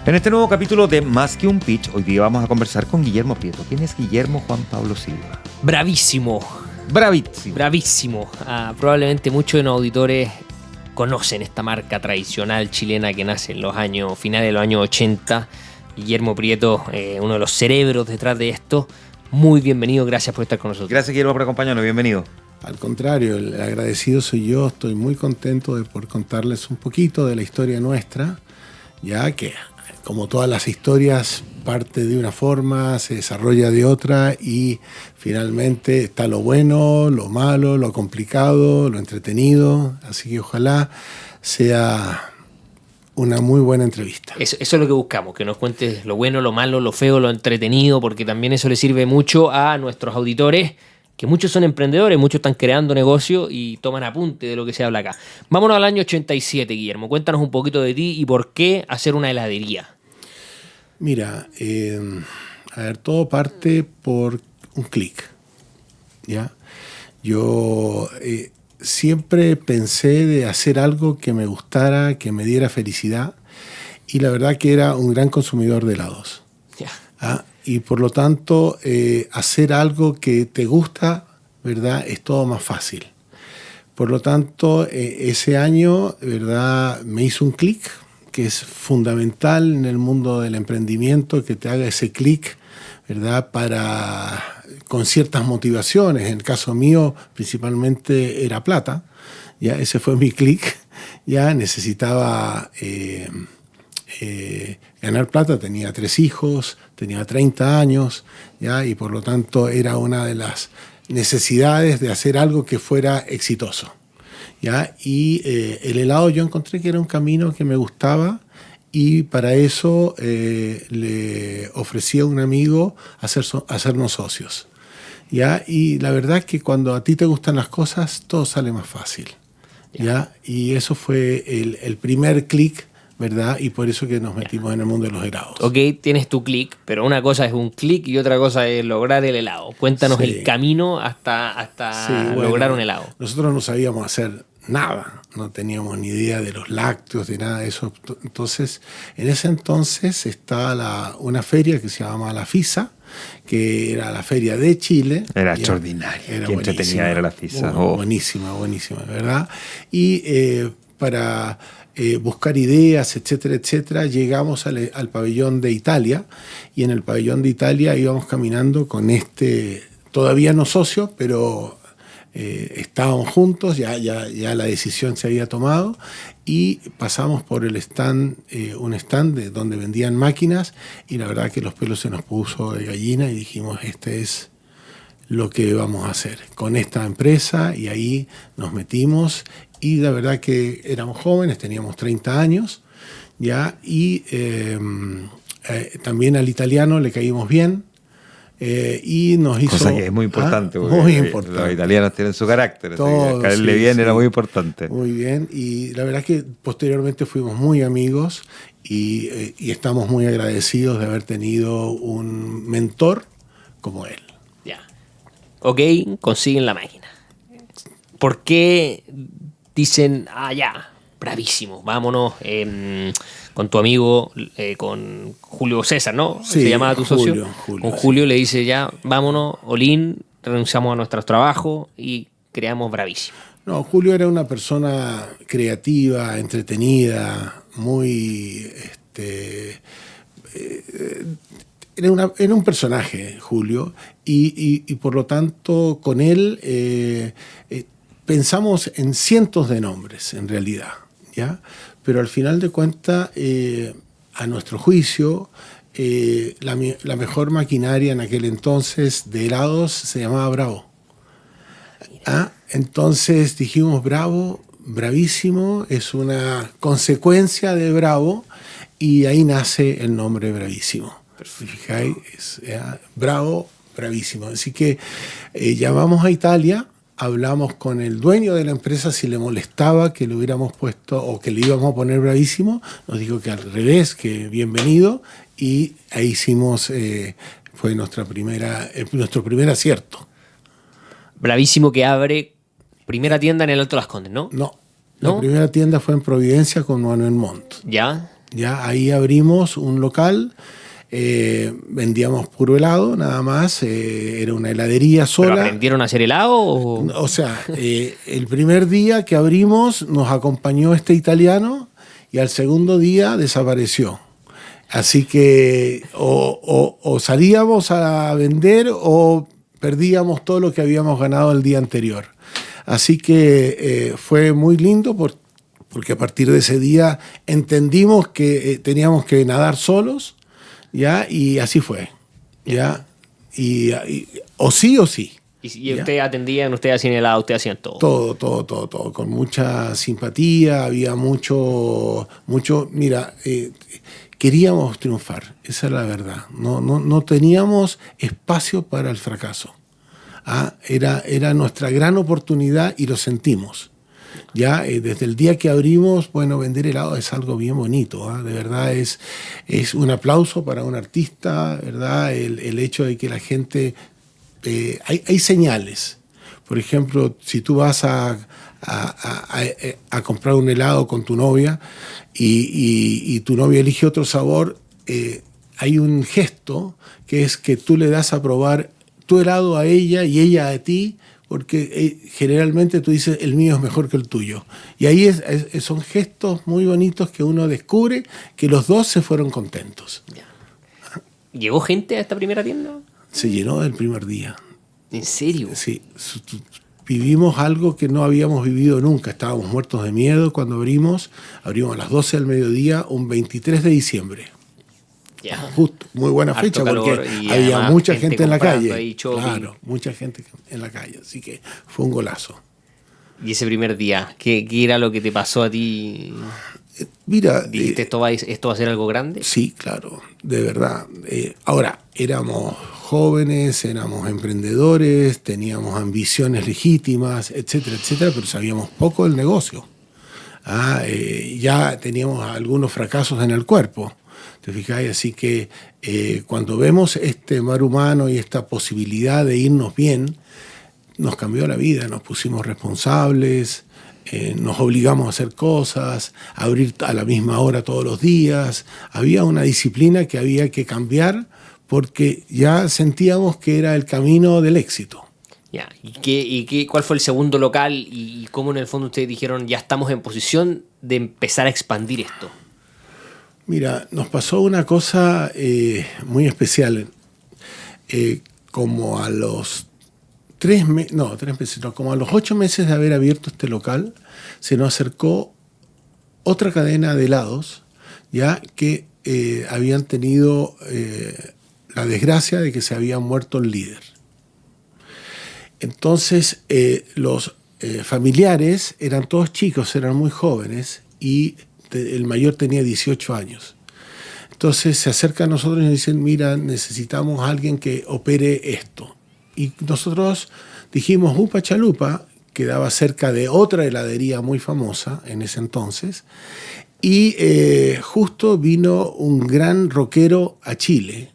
En este nuevo capítulo de Más que un Pitch, hoy día vamos a conversar con Guillermo Prieto. ¿Quién es Guillermo Juan Pablo Silva? Bravísimo. Bravísimo. Bravísimo. Probablemente muchos de los auditores conocen esta marca tradicional chilena que nace en los años finales de los años 80. Guillermo Prieto, uno de los cerebros detrás de esto. Muy bienvenido, gracias por estar con nosotros. Gracias, Guillermo, por acompañarnos. Bienvenido. Al contrario, el agradecido soy yo. Estoy muy contento de poder contarles un poquito de la historia nuestra, ya que, como todas las historias, parte de una forma, se desarrolla de otra y finalmente está lo bueno, lo malo, lo complicado, lo entretenido. Así que ojalá sea una muy buena entrevista. Eso es lo que buscamos, que nos cuentes lo bueno, lo malo, lo feo, lo entretenido, porque también eso le sirve mucho a nuestros auditores, que muchos son emprendedores, muchos están creando negocio y toman apunte de lo que se habla acá. Vámonos al año 87, Guillermo. Cuéntanos un poquito de ti y por qué hacer una heladería. Mira, a ver, todo parte por un clic, ¿ya? Yo siempre pensé de hacer algo que me gustara, que me diera felicidad, y la verdad que era un gran consumidor de helados. Ya. Y por lo tanto, hacer algo que te gusta, ¿verdad?, es todo más fácil. Por lo tanto, ese año, ¿verdad?, me hizo un clic, que es fundamental en el mundo del emprendimiento, que te haga ese clic, ¿verdad?, con ciertas motivaciones. En el caso mío, principalmente era plata. Ya ese fue mi clic. Ya necesitaba ganar plata. Tenía 3 hijos, tenía 30 años, ya, y por lo tanto era una de las necesidades de hacer algo que fuera exitoso. ¿Ya? Y el helado yo encontré que era un camino que me gustaba, y para eso le ofrecí a un amigo hacernos socios. ¿Ya? Y la verdad es que cuando a ti te gustan las cosas, todo sale más fácil. ¿Ya? Y eso fue el primer clic, ¿verdad? Y por eso que nos metimos en el mundo de los helados. Ok, tienes tu clic, pero una cosa es un clic y otra cosa es lograr el helado. Cuéntanos el camino hasta lograr un helado. Nosotros no sabíamos hacer nada, no teníamos ni idea de los lácteos, de nada de eso. Entonces, en ese entonces estaba una feria que se llamaba la FISA, que era la feria de Chile. Era extraordinaria. Qué entretenida era la FISA. Buenísima, ¿verdad? Y para buscar ideas, etcétera, etcétera, llegamos al pabellón de Italia, y en el pabellón de Italia íbamos caminando con todavía no socio, pero estábamos juntos, ya la decisión se había tomado, y pasamos por el stand, un stand donde vendían máquinas, y la verdad que los pelos se nos puso de gallina y dijimos, este es lo que vamos a hacer con esta empresa, y ahí nos metimos, y la verdad que éramos jóvenes, teníamos 30 años, ya, y también al italiano le caímos bien. Y nos hizo... Cosa que es muy importante. Muy importante. Los italianos tienen su carácter. Todo, caerle bien era muy importante. Muy bien. Y la verdad que posteriormente fuimos muy amigos y estamos muy agradecidos de haber tenido un mentor como él. Ya. Ok, consiguen la máquina. ¿Por qué dicen, ya, bravísimo, vámonos con tu amigo, con Julio César, ¿no? Sí, ¿se llamaba tu socio? Julio, con Julio le dice, ya, vámonos, Olin, renunciamos a nuestros trabajos y creamos bravísimo. No, Julio era una persona creativa, entretenida, muy... Era un personaje, Julio, y por lo tanto con él pensamos en cientos de nombres, en realidad, ¿ya? Pero al final de cuentas, a nuestro juicio, la mejor maquinaria en aquel entonces de helados se llamaba Bravo. Entonces dijimos, Bravo, bravísimo, es una consecuencia de Bravo, y ahí nace el nombre Bravísimo. ¿Fijáis? Bravo, bravísimo. Así que llamamos a Italia, hablamos con el dueño de la empresa si le molestaba que le hubiéramos puesto o que le íbamos a poner bravísimo. Nos dijo que al revés, que bienvenido, y ahí hicimos, fue nuestro primer acierto. Bravísimo, que abre primera tienda en el Alto Las Condes, ¿no? No, la primera tienda fue en Providencia con Manuel Montt. ¿Ya? Ya ahí abrimos un local, vendíamos puro helado, nada más, era una heladería ¿Pero sola. aprendieron a hacer helado? O sea, el primer día que abrimos nos acompañó este italiano y al segundo día desapareció. Así que o salíamos a vender o perdíamos todo lo que habíamos ganado el día anterior. Así que fue muy lindo porque a partir de ese día entendimos que teníamos que nadar solos, ¿ya? Y así fue, ¿ya? O sí o sí. Y usted atendían, usted hacían helado, usted hacían todo. Todo, con mucha simpatía, había mucho, mira, queríamos triunfar, esa es la verdad, no teníamos espacio para el fracaso. Era nuestra gran oportunidad y lo sentimos. Ya desde el día que abrimos, bueno, vender helado es algo bien bonito, de verdad es un aplauso para un artista, ¿verdad? El hecho de que la gente... hay señales. Por ejemplo, si tú vas a comprar un helado con tu novia y tu novia elige otro sabor, hay un gesto que es que tú le das a probar tu helado a ella y ella a ti, porque generalmente tú dices el mío es mejor que el tuyo. Y ahí son gestos muy bonitos que uno descubre que los dos se fueron contentos. ¿Llegó gente a esta primera tienda? Se llenó el primer día. ¿En serio? Sí, vivimos algo que no habíamos vivido nunca. Estábamos muertos de miedo cuando abrimos a las 12 del mediodía, un 23 de diciembre. Ya. Justo, muy buena fecha porque había mucha gente en la calle. Claro, mucha gente en la calle. Así que fue un golazo. ¿Y ese primer día? ¿Qué era lo que te pasó a ti? Mira, ¿Dijiste esto va a ser algo grande? Sí, claro, de verdad. Ahora, éramos jóvenes, éramos emprendedores, teníamos ambiciones legítimas, etcétera, etcétera, pero sabíamos poco del negocio. Ya teníamos algunos fracasos en el cuerpo, ¿te fijáis? Así que cuando vemos este mar humano y esta posibilidad de irnos bien, nos cambió la vida, nos pusimos responsables, nos obligamos a hacer cosas, a abrir a la misma hora todos los días. Había una disciplina que había que cambiar porque ya sentíamos que era el camino del éxito. Ya. ¿Cuál fue el segundo local y cómo en el fondo ustedes dijeron ya estamos en posición de empezar a expandir esto? Mira, nos pasó una cosa muy especial. Como a los 3 meses, como a los 8 meses de haber abierto este local, se nos acercó otra cadena de helados, ya que habían tenido la desgracia de que se había muerto el líder. Entonces, los familiares eran todos chicos, eran muy jóvenes, y el mayor tenía 18 años. Entonces se acerca a nosotros y nos dicen, mira, necesitamos a alguien que opere esto. Y nosotros dijimos, Upa Chalupa, quedaba cerca de otra heladería muy famosa en ese entonces, y justo vino un gran rockero a Chile,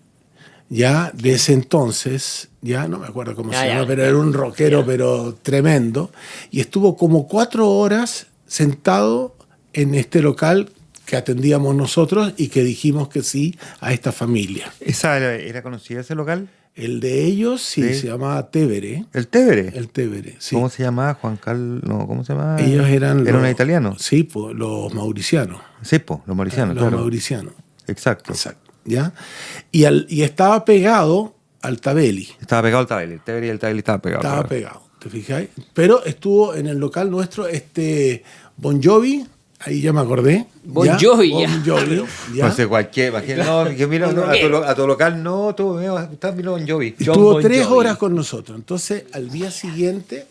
ya de ese entonces, ya no me acuerdo cómo se llama, pero era un rockero pero tremendo, y estuvo como 4 horas sentado en este local que atendíamos nosotros y que dijimos que sí a esta familia. ¿Esa era conocida ese local? El de ellos sí. Se llamaba Tevere. ¿El Tevere? El Tevere, sí. ¿Cómo se llamaba? Juan Carlos, no, ¿cómo se llamaba? Ellos eran ¿Eran italianos? Sí, pues, los mauricianos. Sí, pues, los mauricianos, los mauricianos. Exacto. ¿Ya? Y estaba pegado al Tabelli. Estaba pegado al Tabelli. El Tevere y el Tabelli estaban pegados. Estaba pegado, ¿te fijáis? Pero estuvo en el local nuestro Bon Jovi. Ahí ya me acordé. Bon Jovi, ya. No sé, cualquier. Que mira, a tu local no, tú estás mirando Bon Jovi. Estuvo 3 horas con nosotros. Entonces, al día siguiente,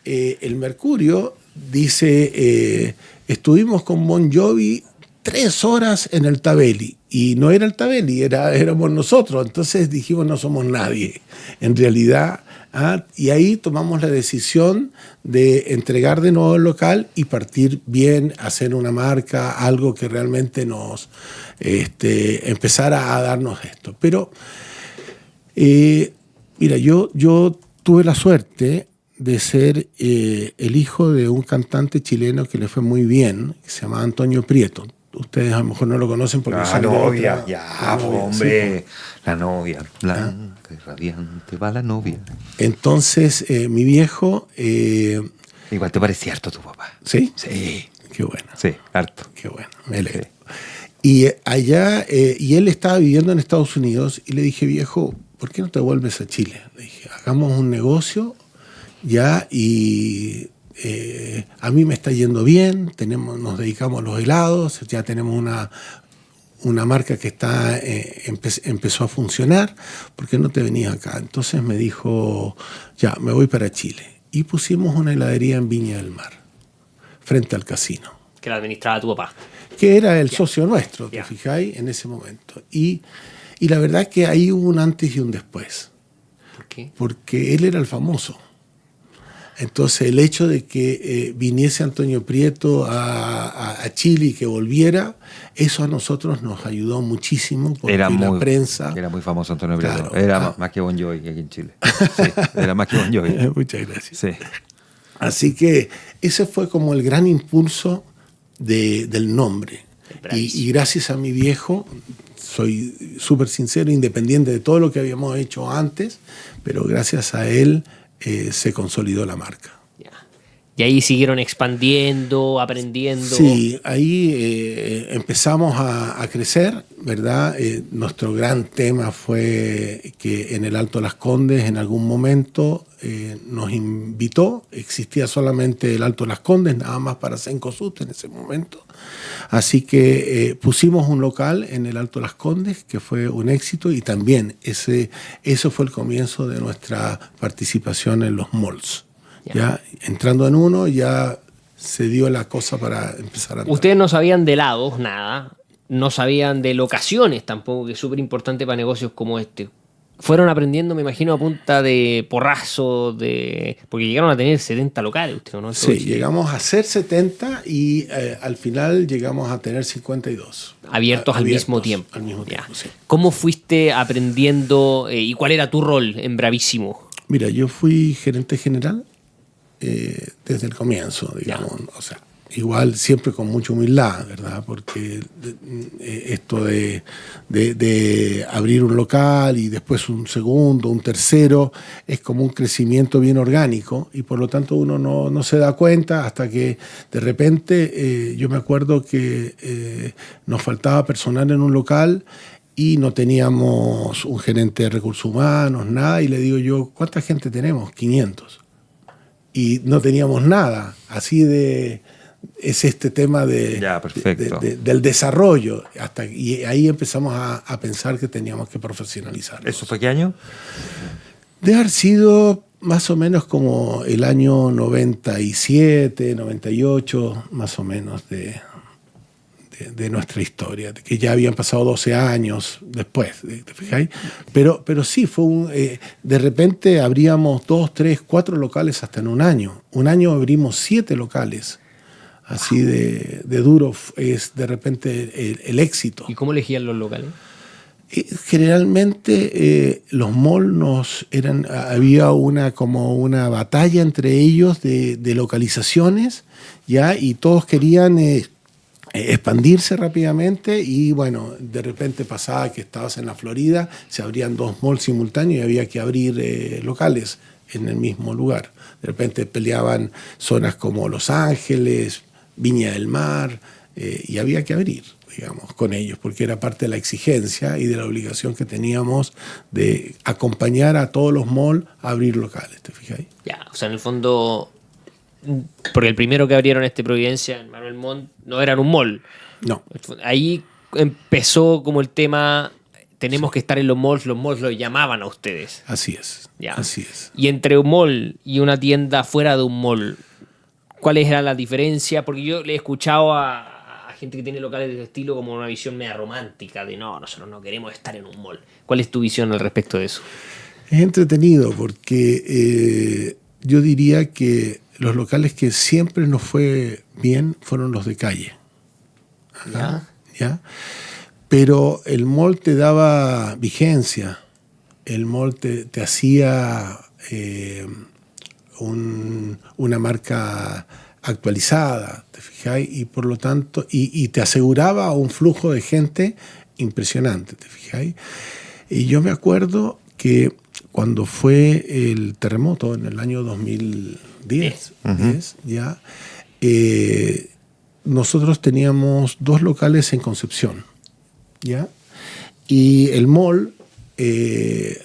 el Mercurio dice: estuvimos con Bon Jovi 3 horas en el Tabelli. Y no era el Tabelli, éramos nosotros. Entonces dijimos, no somos nadie. En realidad. Y ahí tomamos la decisión de entregar de nuevo el local y partir bien, hacer una marca, algo que realmente nos empezara a darnos esto. Pero, mira, yo tuve la suerte de ser el hijo de un cantante chileno que le fue muy bien, que se llama Antonio Prieto. Ustedes a lo mejor no lo conocen porque La son de novia, otra- ya, la novia, hombre. sí. La novia, blanca y radiante va la novia. Entonces, mi viejo, Igual te parece harto tu papá. ¿sí? Sí, Qué bueno, sí, harto. qué bueno, me alegro. Y allá, y él estaba viviendo en Estados Unidos y le dije, viejo, ¿por qué no te vuelves a Chile? Le dije, hagamos un negocio ya y a mí me está yendo bien, nos dedicamos a los helados, ya tenemos una marca que está empezó a funcionar, ¿por qué no te venías acá? Entonces me dijo, ya, me voy para Chile. Y pusimos una heladería en Viña del Mar, frente al casino, Que la administraba tu papá. que era el socio nuestro, ¿te Ya. fijáis? En ese momento. Y la verdad es que ahí hubo un antes y un después, ¿Por qué? porque él era el famoso. Entonces el hecho de que viniese Antonio Prieto a Chile y que volviera, eso a nosotros nos ayudó muchísimo porque la prensa... Era muy famoso Antonio Prieto. Claro. Era más que Bon Jovi aquí en Chile. Sí, era más que Bon Jovi. Muchas gracias. Sí. Así que ese fue como el gran impulso del nombre. Y gracias a mi viejo, soy súper sincero, independiente de todo lo que habíamos hecho antes, pero gracias a él se consolidó la marca. Ya. Y ahí siguieron expandiendo, aprendiendo. Sí, ahí empezamos a crecer, ¿verdad? Nuestro gran tema fue que en el Alto Las Condes en algún momento nos invitó, existía solamente el Alto Las Condes, nada más para Cencosud en ese momento. Así que pusimos un local en el Alto Las Condes, que fue un éxito, y también eso fue el comienzo de nuestra participación en los malls. Ya entrando en uno, ya se dio la cosa para empezar a andar. Ustedes no sabían de helados, nada. No sabían de locaciones tampoco, que es súper importante para negocios como este. Fueron aprendiendo, me imagino, a punta de porrazo, porque llegaron a tener 70 locales, ustedes, ¿no? Sí, llegamos a ser 70 y al final llegamos a tener 52. Abiertos al mismo tiempo. Al mismo tiempo, Ya. sí. ¿Cómo fuiste aprendiendo y cuál era tu rol en Bravísimo? Mira, yo fui gerente general desde el comienzo, digamos. O sea, igual siempre con mucha humildad, ¿verdad? Porque esto de abrir un local y después un segundo, un tercero, es como un crecimiento bien orgánico y por lo tanto uno no se da cuenta hasta que de repente yo me acuerdo que nos faltaba personal en un local y no teníamos un gerente de recursos humanos, nada, y le digo yo, ¿cuánta gente tenemos? 500. Y no teníamos nada, así es este tema del desarrollo. Y ahí empezamos a pensar que teníamos que profesionalizarlo. ¿Eso fue qué año? De haber sido más o menos como el año 97, 98, más o menos de nuestra historia, que ya habían pasado 12 años después, ¿te fijáis? Pero sí, fue de repente abríamos 2, 3, 4 locales hasta en un año. Un año abrimos 7 locales. Así de duro es de repente el éxito. ¿Y cómo elegían los locales? Generalmente los malls había como una batalla entre ellos de localizaciones, ¿ya? Y todos querían expandirse rápidamente y bueno, de repente pasaba que estabas en la Florida, se abrían 2 malls simultáneos y había que abrir locales en el mismo lugar. De repente peleaban zonas como Los Ángeles, Viña del Mar, y había que abrir, digamos, con ellos, porque era parte de la exigencia y de la obligación que teníamos de acompañar a todos los malls a abrir locales, ¿te fijáis? Ya, o sea, en el fondo, porque el primero que abrieron Providencia, en Manuel Montt, no eran un mall. No. Ahí empezó como el tema, tenemos que estar en los malls lo llamaban a ustedes. Así es, Ya. así es. Y entre un mall y una tienda fuera de un mall, ¿cuáles eran las diferencias? Porque yo le he escuchado a gente que tiene locales de ese estilo como una visión media romántica de nosotros no queremos estar en un mall. ¿Cuál es tu visión al respecto de eso? Es entretenido porque yo diría que los locales que siempre nos fue bien fueron los de calle. ¿Ya? Pero el mall te daba vigencia, el mall te hacía una marca actualizada, ¿te fijáis? Y por lo tanto, y te aseguraba un flujo de gente impresionante, ¿te fijáis? Y yo me acuerdo que cuando fue el terremoto en el año 2010, ya, nosotros teníamos 2 locales en Concepción, ¿ya? Y el mall, en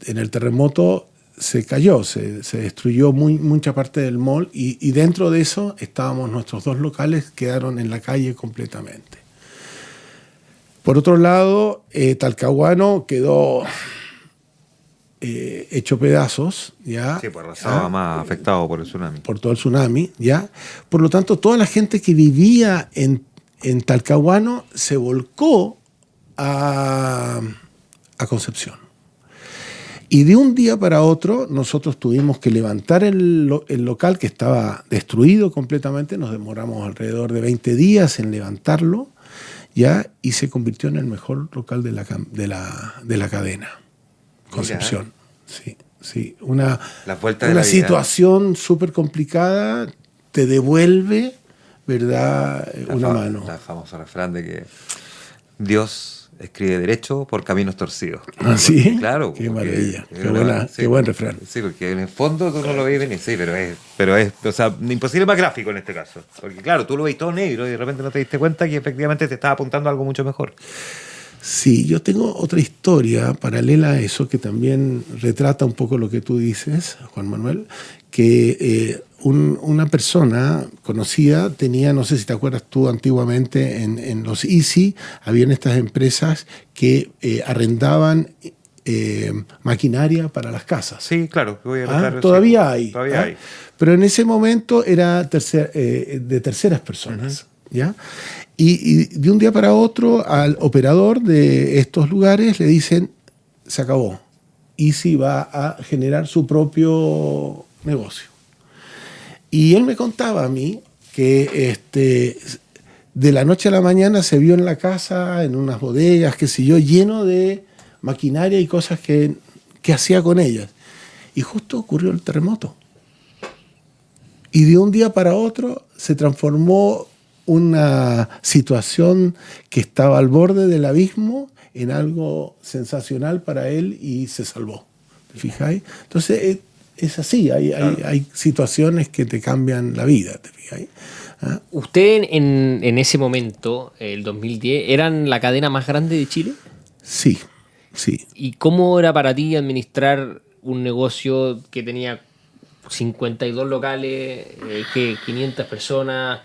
el terremoto, se cayó, se destruyó mucha parte del mall y dentro de eso estábamos nuestros 2 locales, quedaron en la calle completamente. Por otro lado, Talcahuano quedó hecho pedazos, ¿ya? Sí, pues estaba más afectado por el tsunami. Por todo el tsunami, ¿ya? Por lo tanto, toda la gente que vivía en Talcahuano se volcó a Concepción. Y de un día para otro nosotros tuvimos que levantar el local que estaba destruido completamente, nos demoramos alrededor de 20 días en levantarlo, ¿ya? Y se convirtió en el mejor local de la cadena, Concepción. Sí, sí. Una situación súper complicada te devuelve, ¿verdad? Una mano. La famosa refrán de que Dios escribe derecho por caminos torcidos. ¿Ah, sí? Claro. Qué maravilla. Qué buen refrán. Sí, porque en el fondo tú no lo ves venir. Sí, pero es, o sea, imposible más gráfico en este caso. Porque claro, tú lo ves todo negro y de repente no te diste cuenta que efectivamente te estaba apuntando a algo mucho mejor. Sí, yo tengo otra historia paralela a eso que también retrata un poco lo que tú dices, Juan Manuel, que una persona conocida tenía, no sé si te acuerdas tú antiguamente, en los Easy habían estas empresas que arrendaban maquinaria para las casas. Sí, claro. Todavía hay. Todavía hay. Pero en ese momento era de terceras personas, ¿ya? Y de un día para otro al operador de estos lugares le dicen, se acabó. Easy va a generar su propio negocio. Y él me contaba a mí que de la noche a la mañana se vio en la casa, en unas bodegas, qué sé yo, lleno de maquinaria y cosas que hacía con ellas. Y justo ocurrió el terremoto. Y de un día para otro se transformó una situación que estaba al borde del abismo en algo sensacional para él y se salvó. ¿Te fijáis? Entonces es así, hay situaciones que te cambian la vida. ¿Te fijáis? ¿Ah? ¿Usted en ese momento, el 2010, eran la cadena más grande de Chile? Sí, sí. ¿Y cómo era para ti administrar un negocio que tenía 52 locales, que 500 personas,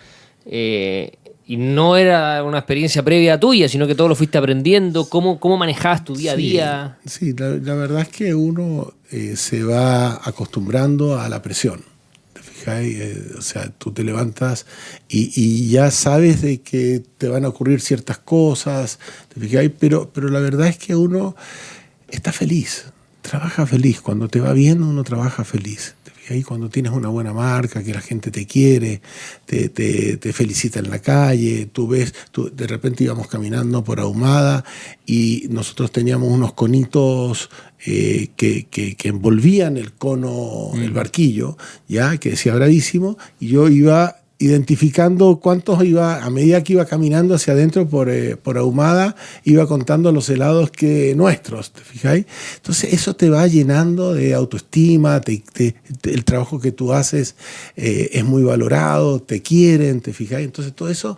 y no era una experiencia previa tuya, sino que todo lo fuiste aprendiendo? ¿Cómo manejabas tu día a día? Sí, la verdad es que uno se va acostumbrando a la presión. ¿Te fijáis? O sea, tú te levantas y ya sabes de que te van a ocurrir ciertas cosas, ¿te fijáis? Pero la verdad es que uno está feliz, trabaja feliz. Cuando te va bien, uno trabaja feliz. Ahí cuando tienes una buena marca, que la gente te quiere, te felicita en la calle, tú de repente íbamos caminando por Ahumada y nosotros teníamos unos conitos que envolvían el cono, el barquillo, ya que decía Bravísimo, y yo iba identificando cuántos iba, a medida que iba caminando hacia adentro por Ahumada, iba contando los helados nuestros, ¿te fijáis? Entonces eso te va llenando de autoestima, el trabajo que tú haces es muy valorado, te quieren, ¿te fijáis? Entonces todo eso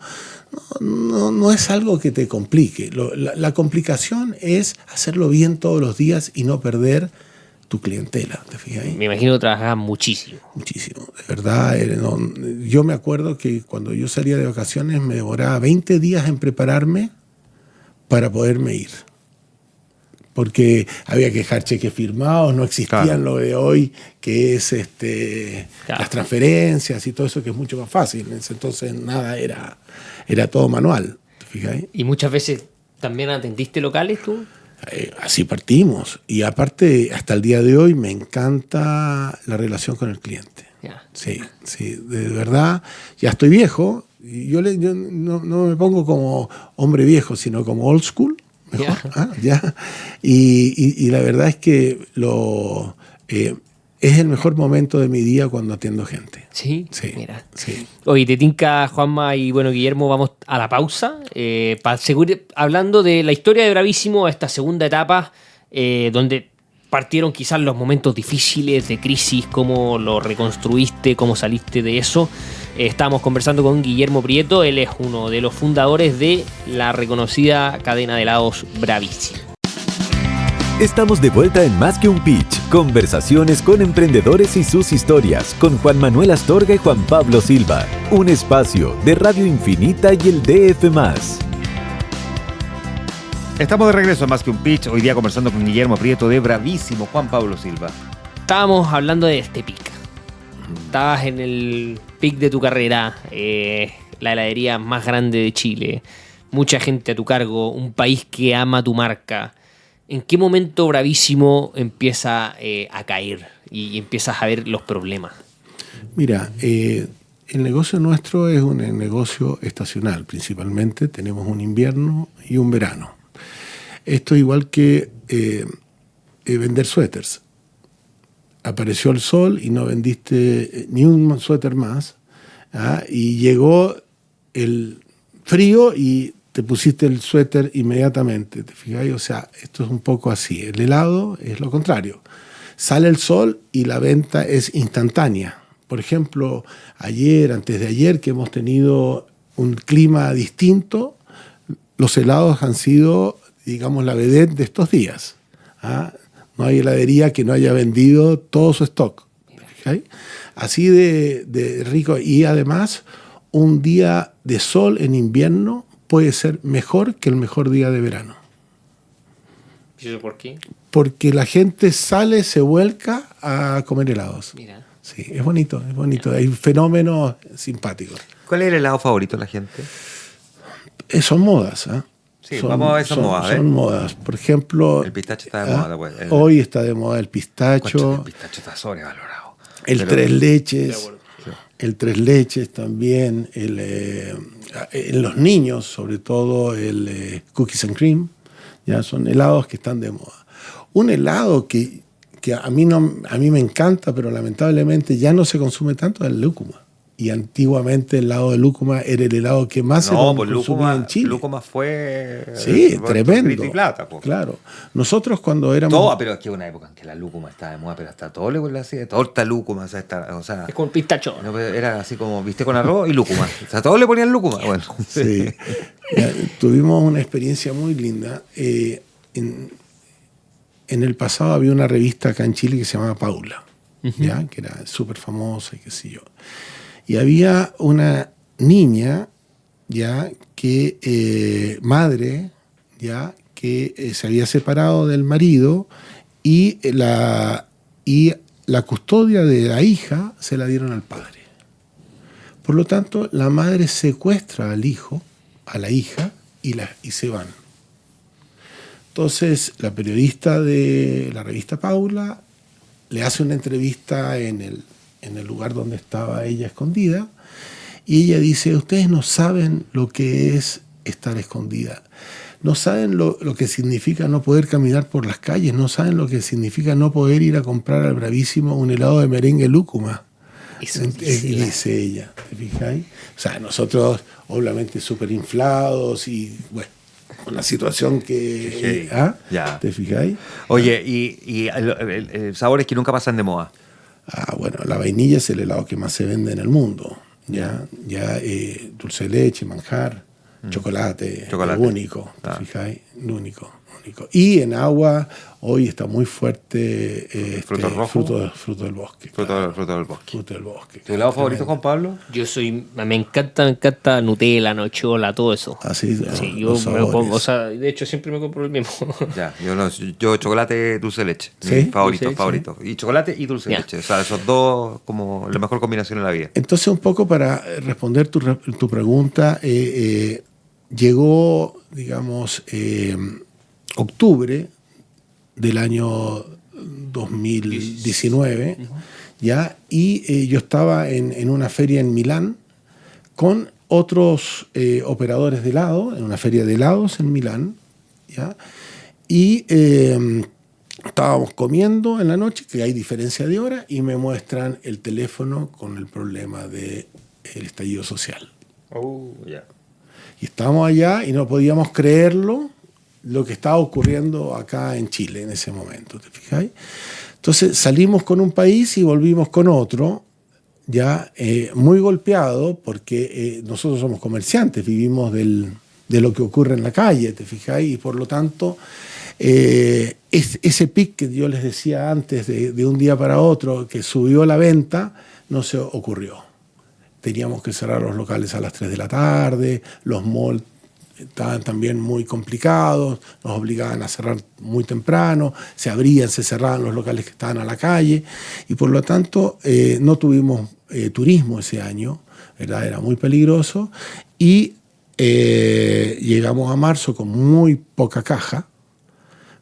no es algo que te complique. La complicación es hacerlo bien todos los días y no perder tu clientela, ¿te fijas? Me imagino que trabajabas muchísimo. Muchísimo, de verdad. Yo me acuerdo que cuando yo salía de vacaciones me demoraba 20 días en prepararme para poderme ir. Porque había que dejar cheques firmados, no existían lo de hoy, que es las transferencias y todo eso, que es mucho más fácil. Entonces nada, era todo manual, ¿te fijas? ¿Y muchas veces también atendiste locales tú? Así partimos. Y aparte, hasta el día de hoy me encanta la relación con el cliente. Yeah. Sí, de verdad. Ya estoy viejo. Y yo no me pongo como hombre viejo, sino como old school. Mejor. Yeah. Ya. Y la verdad es que es el mejor momento de mi día cuando atiendo gente. Sí, Sí, mira. sí. Oye, te tinca, Juanma y bueno, Guillermo, vamos a la pausa para seguir hablando de la historia de Bravísimo, esta segunda etapa, donde partieron quizás los momentos difíciles de crisis, cómo lo reconstruiste, cómo saliste de eso. Estamos conversando con Guillermo Prieto, él es uno de los fundadores de la reconocida cadena de helados Bravísimo. Estamos de vuelta en Más que un Pitch, conversaciones con emprendedores y sus historias, con Juan Manuel Astorga y Juan Pablo Silva, un espacio de Radio Infinita y el DF+. Estamos de regreso a Más que un Pitch, hoy día conversando con Guillermo Prieto de Bravísimo, Juan Pablo Silva. Estábamos hablando de este pic. Estabas en el pic de tu carrera, la heladería más grande de Chile, mucha gente a tu cargo, un país que ama tu marca. ¿En qué momento Bravísimo empieza a caer y empiezas a ver los problemas? Mira, el negocio nuestro es un negocio estacional, principalmente. Tenemos un invierno y un verano. Esto es igual que vender suéteres. Apareció el sol y no vendiste ni un suéter más, ¿ah? Y llegó el frío y te pusiste el suéter inmediatamente, ¿te fijáis? O sea, esto es un poco así. El helado es lo contrario. Sale el sol y la venta es instantánea. Por ejemplo, ayer, antes de ayer, que hemos tenido un clima distinto, los helados han sido, digamos, la vedette de estos días. ¿Ah? No hay heladería que no haya vendido todo su stock. ¿Te fijáis? Así de rico. Y además, un día de sol en invierno puede ser mejor que el mejor día de verano. ¿Y eso por qué? Porque la gente sale, se vuelca a comer helados. Mira. Sí, es bonito, es bonito. Hay fenómenos simpáticos. ¿Cuál es el helado favorito de la gente? Son modas, ¿eh? Sí, vamos a esas modas, ¿eh? Son modas. Por ejemplo, El pistacho está de moda, pues. Hoy está de moda el pistacho. El pistacho está sobrevalorado. El Pero- tres leches. De acuerdo. El tres leches también. En los niños, sobre todo, el cookies and cream. Ya son helados que están de moda. Un helado que a mí me encanta, pero lamentablemente ya no se consume tanto, es el lúcuma. Y antiguamente el helado de lúcuma era el helado que más se pues consumía en Chile. Lúcuma fue... Sí, Roberto tremendo. Grito y Plata, pues. Claro. Nosotros cuando éramos... Todo, pero es que hubo una época en que la lúcuma estaba de moda, pero hasta todo le hacía torta lúcuma, o sea, Es con pistacho. no, era así como viste con arroz y lúcuma. O sea, todos le ponían lúcuma. Bueno, Sí. Tuvimos una experiencia muy linda. En el pasado había una revista acá en Chile que se llamaba Paula, ¿ya? Que era súper famosa y qué sé yo. Y había una niña, ya, que madre, ya, que se había separado del marido y la custodia de la hija se la dieron al padre. Por lo tanto, la madre secuestra al hijo, a la hija, y se van. Entonces, la periodista de la revista Paula le hace una entrevista en el lugar donde estaba ella escondida, y ella dice: ustedes no saben lo que es estar escondida, no saben lo que significa no poder caminar por las calles, no saben lo que significa no poder ir a comprar al Bravísimo un helado de merengue lúcuma. Eso Dice ella, ¿te fijáis? O sea, nosotros obviamente súper inflados y bueno, una situación que... Sí, ya. ¿Te fijáis? oye, y sabores que nunca pasan de moda. Bueno, la vainilla es el helado que más se vende en el mundo. Ya dulce de leche, manjar, chocolate, Chocolate. el único, ¿te Ah. fijáis? El único. Y en agua hoy está muy fuerte ¿Frutos rojos? fruto del bosque. Fruto claro. del bosque. Fruto del bosque. ¿Tu helado favorito, Juan Pablo? Me encanta Nutella, Nochola, todo eso. Así, Sí, los yo me sabores. pongo, o sea, de hecho siempre me compro el mismo. Ya, yo chocolate, dulce de leche. ¿Sí? Mi favorito, Dulce de leche. favorito. Y chocolate y dulce de Ya. leche. O sea, esos dos como la mejor combinación en la vida. Entonces, un poco para responder tu pregunta, llegó, digamos, octubre del año 2019, ¿ya? Y yo estaba en una feria en Milán con otros operadores de helado, en una feria de helados en Milán, ¿ya? Y estábamos comiendo en la noche, que hay diferencia de hora, y me muestran el teléfono con el problema del estallido social. Ya. Y estábamos allá y no podíamos creerlo, lo que estaba ocurriendo acá en Chile en ese momento, ¿te fijáis? Entonces salimos con un país y volvimos con otro, ya muy golpeado, porque nosotros somos comerciantes, vivimos de lo que ocurre en la calle, ¿te fijáis? Y por lo tanto, ese pic que yo les decía antes de un día para otro, que subió la venta, no se ocurrió. Teníamos que cerrar los locales a las 3 de la tarde, los malls estaban también muy complicados, nos obligaban a cerrar muy temprano, se abrían, se cerraban los locales que estaban a la calle, y por lo tanto no tuvimos turismo ese año, ¿verdad? Era muy peligroso, y llegamos a marzo con muy poca caja,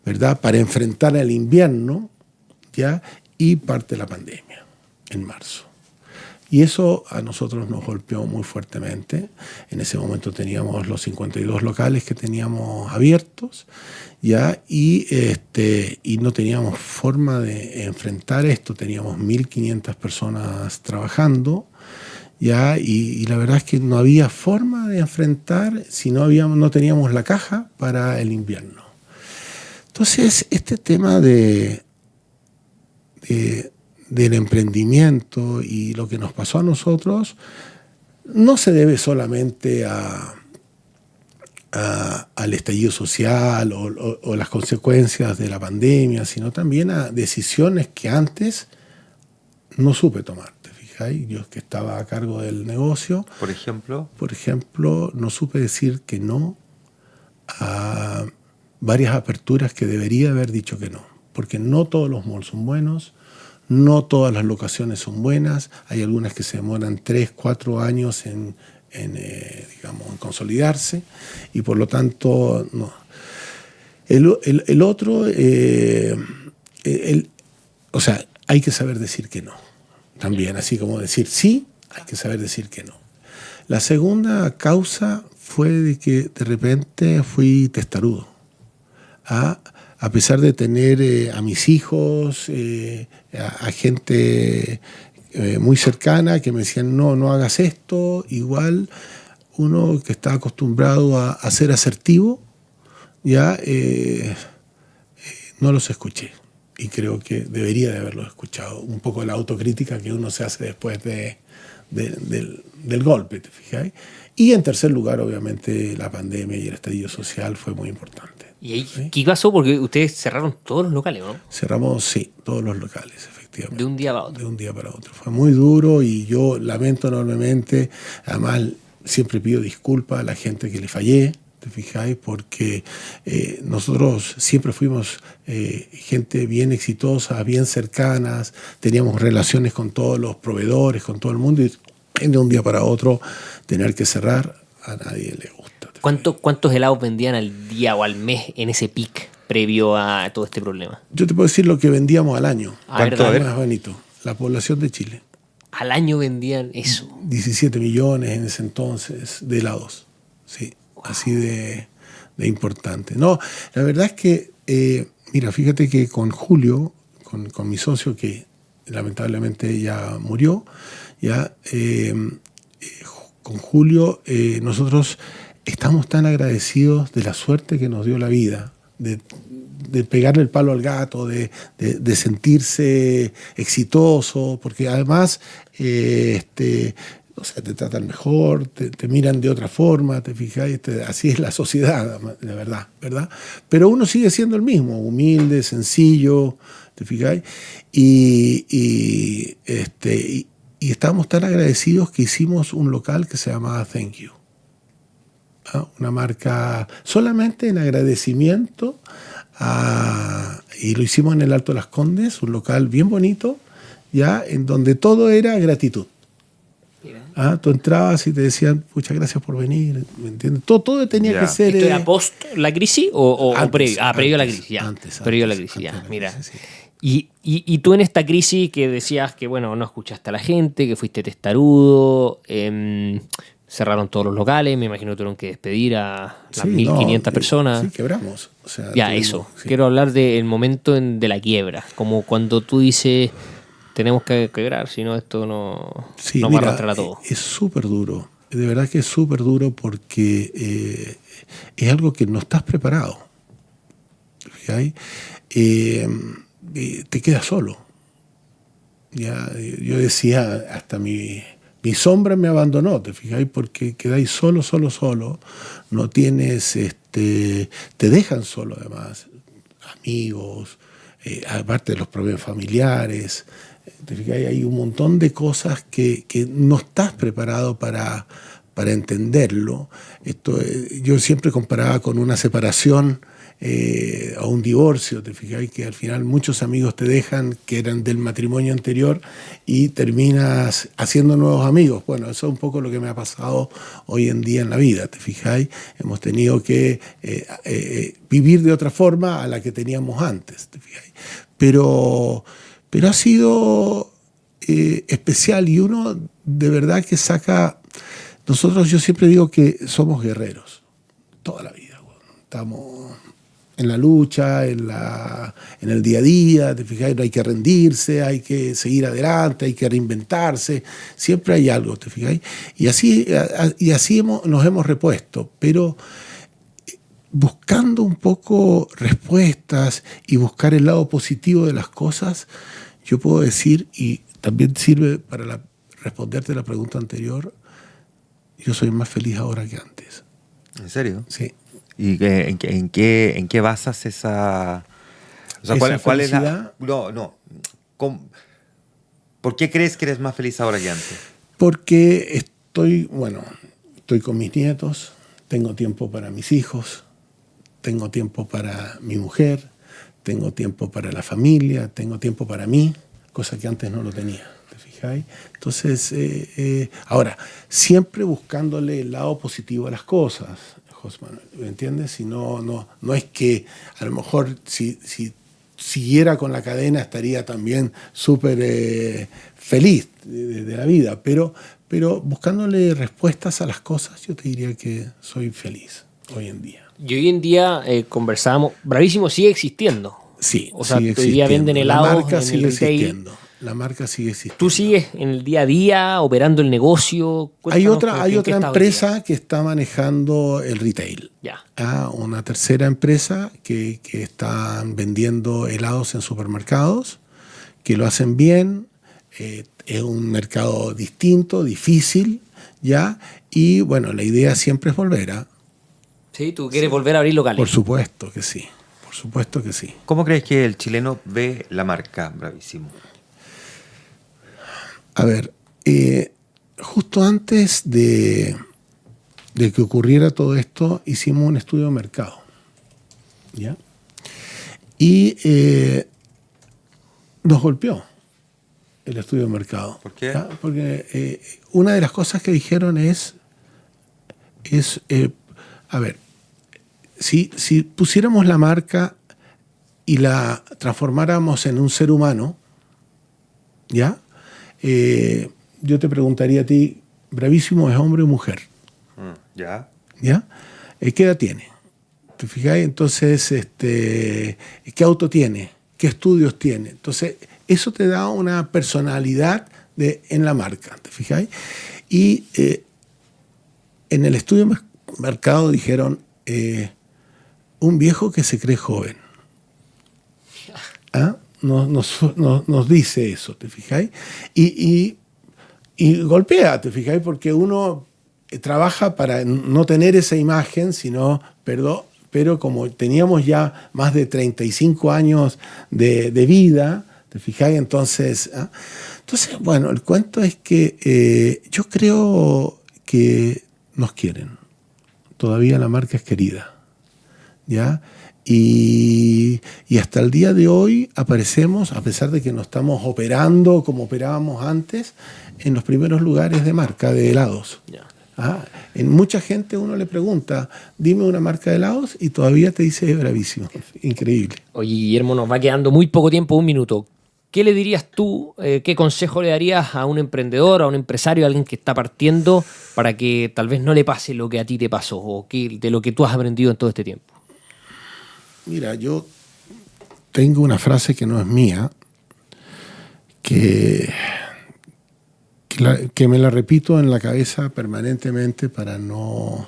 ¿verdad? Para enfrentar el invierno, ¿ya? Y parte de la pandemia en marzo. Y eso a nosotros nos golpeó muy fuertemente. En ese momento teníamos los 52 locales que teníamos abiertos, ¿ya? Y no teníamos forma de enfrentar esto. Teníamos 1.500 personas trabajando, ¿ya? Y la verdad es que no había forma de enfrentar si no teníamos la caja para el invierno. Entonces, este tema del emprendimiento y lo que nos pasó a nosotros no se debe solamente al estallido social o las consecuencias de la pandemia, sino también a decisiones que antes no supe tomar. ¿Te fijáis? Yo que estaba a cargo del negocio. Por ejemplo, no supe decir que no a varias aperturas que debería haber dicho que no, porque no todos los malls son buenos, no todas las locaciones son buenas, hay algunas que se demoran 3, 4 años en consolidarse, y por lo tanto no. El otro, o sea, hay que saber decir que no, también, así como decir sí, hay que saber decir que no. La segunda causa fue de que de repente fui testarudo. A pesar de tener a mis hijos, a gente muy cercana que me decían no hagas esto, igual uno que está acostumbrado a ser asertivo, ya no los escuché. Y creo que debería de haberlos escuchado. Un poco de la autocrítica que uno se hace después del golpe, ¿te fijáis? Y en tercer lugar, obviamente, la pandemia y el estallido social fue muy importante. ¿Y ahí ¿Sí? qué pasó? Porque ustedes cerraron todos los locales, ¿no? Cerramos, sí, todos los locales, efectivamente. De un día para otro. De un día para otro. Fue muy duro y yo lamento enormemente. Además, siempre pido disculpas a la gente que le fallé, ¿te fijáis? Porque nosotros siempre fuimos gente bien exitosa, bien cercanas, teníamos relaciones con todos los proveedores, con todo el mundo, y de un día para otro tener que cerrar, a nadie le gusta. ¿Cuántos helados vendían al día o al mes en ese pic previo a todo este problema? Yo te puedo decir lo que vendíamos al año. ¿Cuánto? Más bonito. La población de Chile. Al año vendían eso. 17 millones en ese entonces de helados. Sí, wow. Así de importante. No, la verdad es que, mira, fíjate que con Julio, con mi socio que lamentablemente ya murió, ya con Julio nosotros estamos tan agradecidos de la suerte que nos dio la vida, de pegarle el palo al gato, de sentirse exitoso, porque además o sea, te tratan mejor, te miran de otra forma, te fijáis, así es la sociedad, la ¿verdad? Pero uno sigue siendo el mismo, humilde, sencillo, te fijáis, y estamos tan agradecidos que hicimos un local que se llamaba Thank You. Una marca solamente en agradecimiento y lo hicimos en el Alto de las Condes, un local bien bonito, ya en donde todo era gratitud. Tú entrabas y te decían muchas gracias por venir, ¿me entiendes? Todo tenía que ser. ¿Esto era post la crisis o antes, previo? Previo a la crisis, ya. Previo a la crisis, ya. Mira. Sí. Y tú en esta crisis que decías que, bueno, no escuchaste a la gente, que fuiste testarudo, cerraron todos los locales, me imagino que tuvieron que despedir a las Sí, 1.500 personas. Sí, quebramos. O sea, Ya, tuvimos- eso. sí. Quiero hablar del momento de la quiebra. Como cuando tú dices, tenemos que quebrar, si no esto no, Sí, nos va a mira, arrastrar a todos. es súper duro. De verdad que es súper duro porque es algo que no estás preparado. ¿Fijáis? Te quedas solo. Ya, yo decía, hasta mi sombra me abandonó, ¿te fijáis? Porque quedáis solo. No tienes, te dejan solo además. Amigos, aparte de los problemas familiares. ¿Te fijáis? Hay un montón de cosas que no estás preparado para entenderlo. Yo siempre comparaba con una separación o un divorcio, te fijáis que al final muchos amigos te dejan que eran del matrimonio anterior y terminas haciendo nuevos amigos. Bueno, eso es un poco lo que me ha pasado hoy en día en la vida, te fijáis. Hemos tenido que vivir de otra forma a la que teníamos antes, te fijáis. Pero ha sido especial y uno de verdad que saca... Nosotros, yo siempre digo que somos guerreros, toda la vida. Estamos en la lucha, en el día a día, te fijáis, no hay que rendirse, hay que seguir adelante, hay que reinventarse, siempre hay algo, te fijáis. Y así nos hemos repuesto, pero buscando un poco respuestas y buscar el lado positivo de las cosas, yo puedo decir, y también sirve para responderte la pregunta anterior, yo soy más feliz ahora que antes. ¿En serio? Sí. ¿Y en qué basas esa... O sea, ¿Esa ¿cuál es la...? felicidad? No. ¿Por qué crees que eres más feliz ahora que antes? Porque estoy con mis nietos, tengo tiempo para mis hijos, tengo tiempo para mi mujer, tengo tiempo para la familia, tengo tiempo para mí, cosa que antes no lo tenía. ¿Te fijáis? Entonces, ahora, siempre buscándole el lado positivo a las cosas, José Manuel, ¿me entiendes? Si no es que a lo mejor si siguiera con la cadena estaría también súper feliz de la vida, pero buscándole respuestas a las cosas, yo te diría que soy feliz hoy en día. Y hoy en día conversábamos, Bravísimo sigue existiendo. Sí, O sea, sigue hoy día existiendo. venden helados La marca en sigue el retail. existiendo. La marca sigue existiendo. ¿Tú sigues en el día a día operando el negocio? Hay Cuéntanos otra en qué está hoy empresa que está manejando el retail. día. Una tercera empresa que están vendiendo helados en supermercados, que lo hacen bien. Es un mercado distinto, difícil, ¿ya? Y bueno, la idea siempre es volver a... Sí, tú quieres volver a abrir locales. Por supuesto que sí, por supuesto que sí. ¿Cómo crees que el chileno ve la marca Bravísimo? A ver, justo antes de que ocurriera todo esto, hicimos un estudio de mercado, ¿ya? Y nos golpeó el estudio de mercado. ¿Por qué? ¿Ya? Porque una de las cosas que dijeron es a ver, si pusiéramos la marca y la transformáramos en un ser humano, ¿ya? Yo te preguntaría a ti, Bravísimo, ¿es hombre o mujer? ¿Ya? ¿Ya? ¿Qué edad tiene? ¿Te fijáis? Entonces, ¿qué auto tiene? ¿Qué estudios tiene? Entonces, eso te da una personalidad en la marca, ¿te fijáis? Y en el estudio de mercado dijeron, un viejo que se cree joven. ¿Ah? Nos dice eso, ¿te fijáis? Y golpea, ¿te fijáis? Porque uno trabaja para no tener esa imagen, sino, pero como teníamos ya más de 35 años de vida, ¿te fijáis? Entonces, bueno, el cuento es que yo creo que nos quieren. Todavía la marca es querida, ¿ya? Y hasta el día de hoy aparecemos, a pesar de que no estamos operando como operábamos antes, en los primeros lugares de marca de helados. Ya. En mucha gente uno le pregunta, dime una marca de helados, y todavía te dice es Bravísimo. Increíble. Oye, Guillermo, nos va quedando muy poco tiempo, 1 minuto. ¿qué le dirías tú, qué consejo le darías a un emprendedor, a un empresario, a alguien que está partiendo para que tal vez no le pase lo que a ti te pasó o de lo que tú has aprendido en todo este tiempo? Mira, yo tengo una frase que no es mía, que me la repito en la cabeza permanentemente para no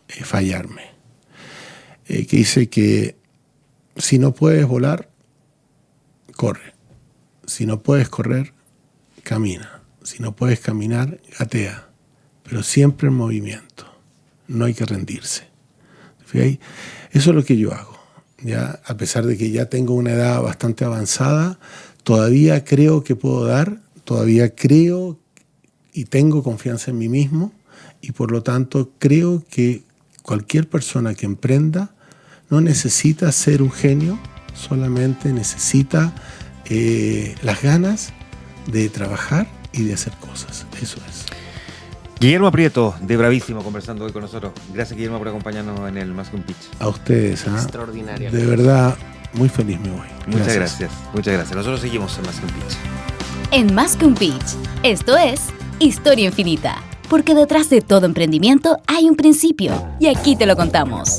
fallarme. Que dice que si no puedes volar, corre. Si no puedes correr, camina. Si no puedes caminar, gatea. Pero siempre en movimiento. No hay que rendirse. ¿Sí? Eso es lo que yo hago. Ya, a pesar de que ya tengo una edad bastante avanzada, todavía creo que puedo dar, todavía creo y tengo confianza en mí mismo, y por lo tanto creo que cualquier persona que emprenda no necesita ser un genio, solamente necesita las ganas de trabajar y de hacer cosas. Eso es. Guillermo Prieto, de Bravísimo, conversando hoy con nosotros. Gracias, Guillermo, por acompañarnos en el Más que un Pitch. A ustedes. Extraordinario. De verdad, muy feliz me voy. Muchas gracias. Muchas gracias. Nosotros seguimos en Más que un Pitch. En Más que un Pitch, esto es Historia Infinita. Porque detrás de todo emprendimiento hay un principio. Y aquí te lo contamos.